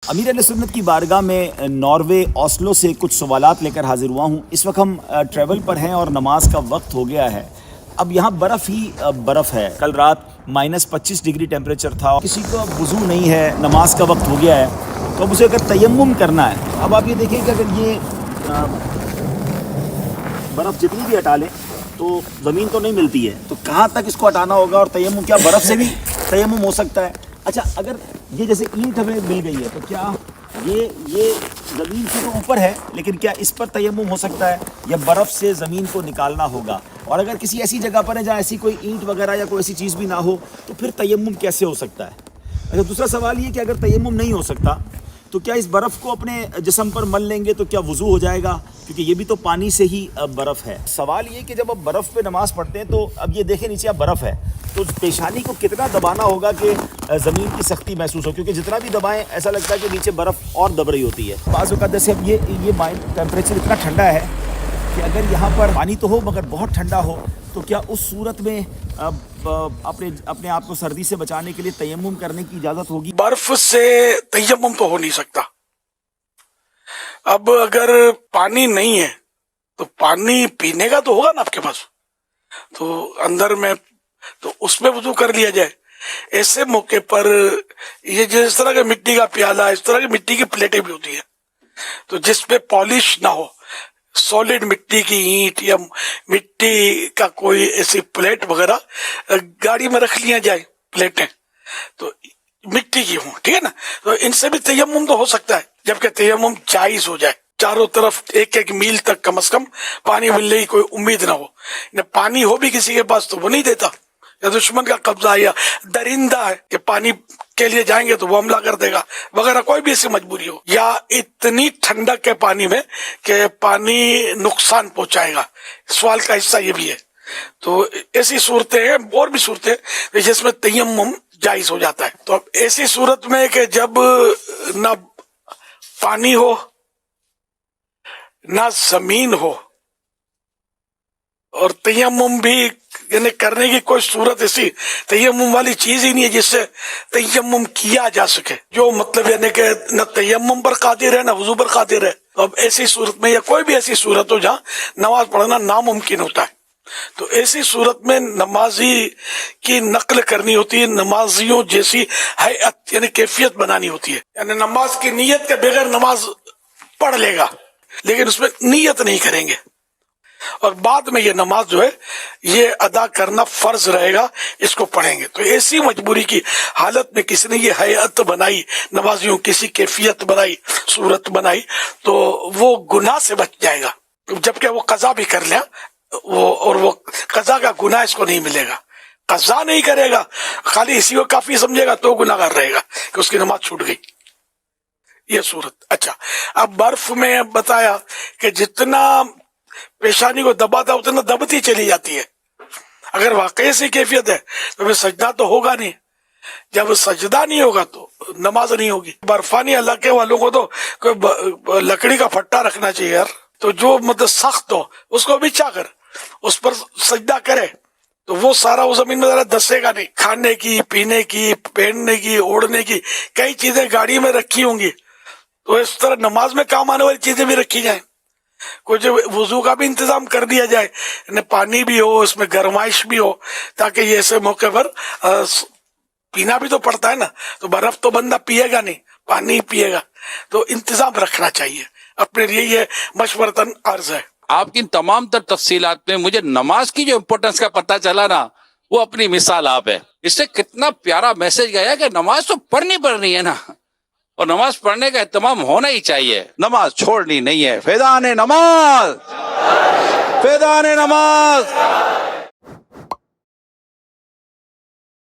امیر اہل سنت کی بارگاہ میں ناروے اوسلو سے کچھ سوالات لے کر حاضر ہوا ہوں. اس وقت ہم ٹریول پر ہیں اور نماز کا وقت ہو گیا ہے. اب یہاں برف ہی برف ہے. کل رات -25 ڈگری ٹیمپریچر تھا. کسی کو وضو نہیں ہے, نماز کا وقت ہو گیا ہے, تو اب اسے اگر تیمم کرنا ہے, اب آپ یہ دیکھیں کہ اگر یہ برف جتنی بھی ہٹا لیں تو زمین تو نہیں ملتی ہے, تو کہاں تک اس کو ہٹانا ہوگا, اور تیمم کیا برف سے بھی تیمم ہو سکتا ہے؟ اچھا, اگر یہ جیسے اینٹ ہمیں مل گئی ہے تو کیا یہ زمین سے تو اوپر ہے, لیکن کیا اس پر تیمم ہو سکتا ہے یا برف سے زمین کو نکالنا ہوگا؟ اور اگر کسی ایسی جگہ پر ہے جہاں ایسی کوئی اینٹ وغیرہ یا کوئی ایسی چیز بھی نہ ہو تو پھر تیمم کیسے ہو سکتا ہے؟ اچھا, دوسرا سوال یہ کہ اگر تیمم نہیں ہو سکتا تو کیا اس برف کو اپنے جسم پر مل لیں گے تو کیا وضو ہو جائے گا؟ کیونکہ یہ بھی تو پانی سے ہی برف ہے. سوال یہ کہ جب آپ برف پہ نماز پڑھتے ہیں تو اب یہ دیکھیں نیچے اب برف ہے, تو پیشانی کو کتنا دبانا ہوگا کہ زمین کی سختی محسوس ہو, کیونکہ جتنا بھی دبائیں ایسا لگتا ہے کہ نیچے برف اور دب رہی ہوتی ہے. بعض اوقات جیسے اب یہ ٹیمپریچر اتنا ٹھنڈا ہے کہ اگر یہاں پر پانی تو ہو مگر بہت ٹھنڈا ہو, تو کیا اس صورت میں اپنے آپ کو سردی سے بچانے کے لیے تیمم کرنے کی اجازت ہوگی؟ برف سے تیمم تو ہو نہیں سکتا. اب اگر پانی نہیں ہے تو پانی پینے کا تو ہوگا نا آپ کے پاس, تو اندر میں تو اس میں وضو کر لیا جائے. ایسے موقع پر یہ جس طرح کے مٹی کا پیالہ, اس طرح کی مٹی کی پلیٹیں بھی ہوتی ہیں, تو جس پہ پالش نہ ہو, سالڈ مٹی کی اینٹ یا مٹی کا کوئی ایسی پلیٹ وغیرہ گاڑی میں رکھ لیا جائے, پلیٹیں تو مٹی کی ہوں, ٹھیک ہے نا, تو ان سے بھی تیمم تو ہو سکتا ہے, جبکہ تیمم جائز ہو جائے. چاروں طرف 1-1 میل تک کم از کم پانی ملنے کی کوئی امید نہ ہو. پانی ہو بھی کسی کے پاس تو وہ نہیں دیتا, یا دشمن کا قبضہ ہے یا درندہ ہے کہ پانی کے لیے جائیں گے تو وہ حملہ کر دے گا وغیرہ, کوئی بھی ایسی مجبوری ہو, یا اتنی ٹھنڈک ہے پانی میں کہ پانی نقصان پہنچائے گا. سوال کا حصہ یہ بھی ہے. تو ایسی صورتیں ہیں, اور بھی صورتیں جس میں تیمم جائز ہو جاتا ہے. تو اب ایسی صورت میں کہ جب نہ پانی ہو نہ زمین ہو اور تیمم بھی یعنی کرنے کی کوئی صورت, ایسی تیمم والی چیز ہی نہیں ہے جس سے تیمم کیا جا سکے, جو مطلب یعنی کہ نہ تیمم پر قادر ہے نہ وضو پر قادر ہے. تو اب ایسی صورت میں یا کوئی بھی ایسی صورت ہو جہاں نماز پڑھنا ناممکن ہوتا ہے, تو ایسی صورت میں نمازی کی نقل کرنی ہوتی ہے, نمازیوں جیسی ہیئت یعنی کیفیت بنانی ہوتی ہے. یعنی نماز کی نیت کے بغیر نماز پڑھ لے گا لیکن اس میں نیت نہیں کریں گے, اور بعد میں یہ نماز جو ہے یہ ادا کرنا فرض رہے گا, اس کو پڑھیں گے. تو ایسی مجبوری کی حالت میں کسی نے یہ ہیئت بنائی, نمازیوں کسی کیفیت بنائی, صورت بنائی, تو وہ گناہ سے بچ جائے گا, جبکہ وہ قضا بھی کر لیا, اور وہ قضا کا گناہ اس کو نہیں ملے گا. قضا نہیں کرے گا, خالی اسی کو کافی سمجھے گا تو گناہ گار رہے گا کہ اس کی نماز چھوٹ گئی, یہ صورت. اچھا, اب برف میں بتایا کہ جتنا پیشانی کو دباتا اتنا دبتی چلی جاتی ہے. اگر واقعی سے کیفیت ہے تو پھر سجدہ تو ہوگا نہیں, جب سجدہ نہیں ہوگا تو نماز نہیں ہوگی. برفانی علاقے والوں کو تو کوئی لکڑی کا پھٹا رکھنا چاہیے یار, تو جو مطلب سخت ہو اس کو بچھا کر اس پر سجدہ کرے تو وہ سارا اس زمین میں ذرا دسے گا نہیں. کھانے کی, پینے کی, پہننے کی, اوڑھنے کی کئی چیزیں گاڑی میں رکھی ہوں گی, تو اس طرح نماز میں کام آنے والی چیزیں بھی رکھی جائیں. کچھ وضو کا بھی انتظام کر دیا جائے, یعنی پانی بھی ہو, اس میں گرمائش بھی ہو, تاکہ یہ ایسے موقع پر پینا بھی تو پڑتا ہے نا, تو برف تو بندہ پیے گا نہیں, پانی پیے گا, تو انتظام رکھنا چاہیے. اپنے لیے یہ مشورتاً عرض ہے. آپ کی تمام تر تفصیلات میں مجھے نماز کی جو امپورٹنس کا پتہ چلا نا, وہ اپنی مثال آپ ہے. اس سے کتنا پیارا میسج گیا کہ نماز تو پڑھنی ہے نا, اور نماز پڑھنے کا اہتمام ہونا ہی چاہیے, نماز چھوڑنی نہیں ہے. فیضان نماز, فیضان نماز.